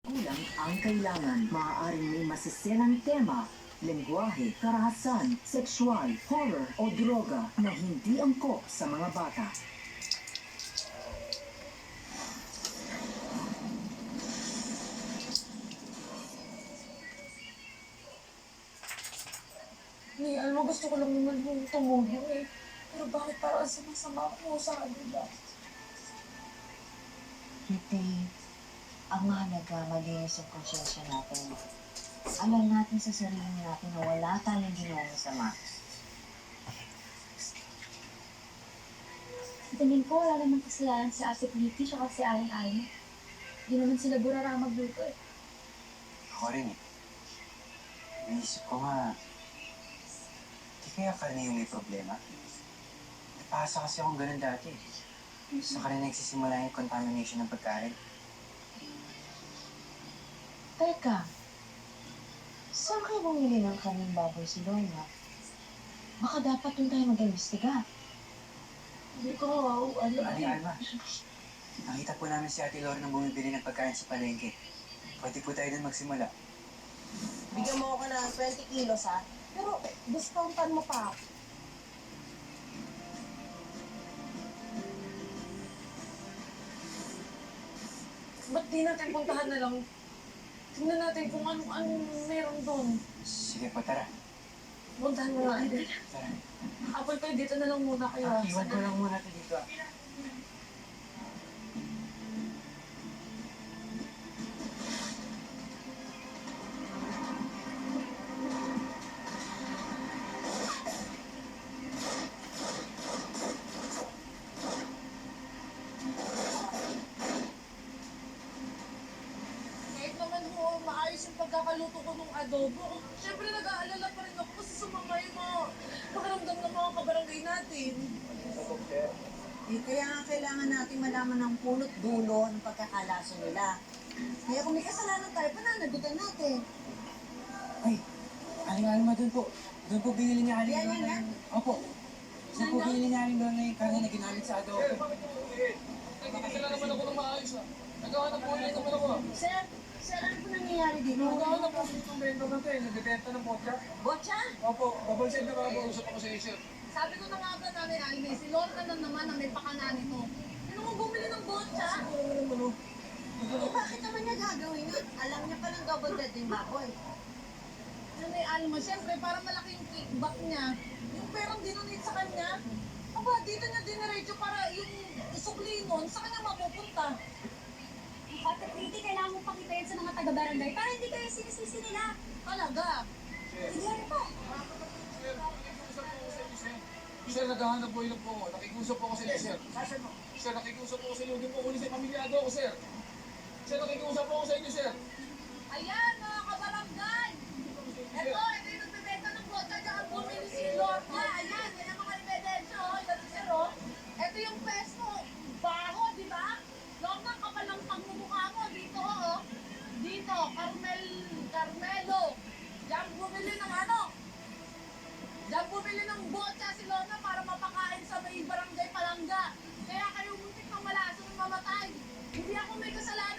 Kulang ang kailangan. Maaaring may masiselang tema, lengguwahe, karahasan, sexual, horror o droga na hindi angkop sa mga bata. Alam mo, gusto ko lang naman yung tumulong eh. Pero bakit parang sama-sama ako sa kanila? Kitty, ang mahalaga malinis ang konsyensya natin. Alam natin sa sarili natin na wala tayong ginawang masama. Tingin ko wala namang kasalanan si Ate Pretty tsaka si Aling Alma. Di naman sila burara magluto eh. Ako rin eh. Naisip ko nga, di kaya Karne yung may problema? Napasa kasi akong ganun dati. Sa Karne nagsisimula yung contamination ng pagkain. Teka, saan kayo bumili ng kaming baboy si Lorna? Baka dapat doon tayo mag-imbestiga. Hindi ko alam. Ali, Alma, nakita po namin si Ate Lorna bumibili ng pagkain sa palengke. Pwede po tayo doon magsimula. Bigyan mo ako ng 20 kilos, ha? Pero discountan mo pa. Ba't di natin puntahan na lang? Tingnan natin kung anong meron doon. Sige po, tara. Puntahan mo nga din. Tara. Apple kayo, dito na lang muna kayo. Iwan ko lang muna ito dito. Kahit naman ho, maayos yung pagkakaluto ko ng adobo. Siyempre nag-aalala pa rin ako kasi sumama yung mga pakiramdam ng mga kabarangay natin. Eh, kaya nga kailangan natin malaman ng punot dulo ng pagkakalaso nila. Kaya kung may kasalanan tayo, pananagutan natin. Ay, Aling Alma, doon po. Doon po binili niya Aling Yan, Lorna yan, yung... Opo. Doon po binili niya Aling Lorna yung karne na ginamit sa adobo. Nagkakasala naman ako ng maayos ah. Nagkahanap po ulit naman ako ah. Sir, ano po nangyayari dito? Nagkahanap po sa itong bento na ito eh. Nagbibenta ng vodka. Botcha? Opo, babalsin na makausap ako sa iyo sir. Sabi ko na nga ba namin, Alme, si Lorna na naman ang may pakana nito. Sino mo bumili ng botcha? Eh, bakit naman niya gagawin yun? Alam niya pa ng double dead yung baboy. Ano eh, Alma, siyempre para malaki yung kickback niya. Yung perang dinonate sa kanya, aba, dito niya diniretso para yung isukli nun, sa kanya mapupunta. Ate Pretty, kailangan mo pakita yan sa mga taga-barangay para hindi kayo sinisisi nila. Talaga. Hindi ano pa. Sir, naghahanap po yun po ako. Nakikusap po ako sa inyo, sir. Sir, nakikusap po ako sa inyo. Hindi po kunin sa pamilyado ako, sir. Sir, nakikusap po ako sa inyo, sir. Ayan, mga kabarangay! Ito yung nagbebenta ng botcha, tsaka bumili si Lorna. Ayan, yan ang mga ebidensya, oh. Ito, sir, oh. Ito yung pesto. Baho, di ba? Lorna, kapal ang pagmumukha mo. Dito, oh. Dito, Carmelo. Diyan bumili ng ano? Diyan bumili ng botcha si Lorna para mapakain sa may barangay Palangga. Kaya kayo muntik ng malaso ng mamatay. Hindi ako may kasalanan.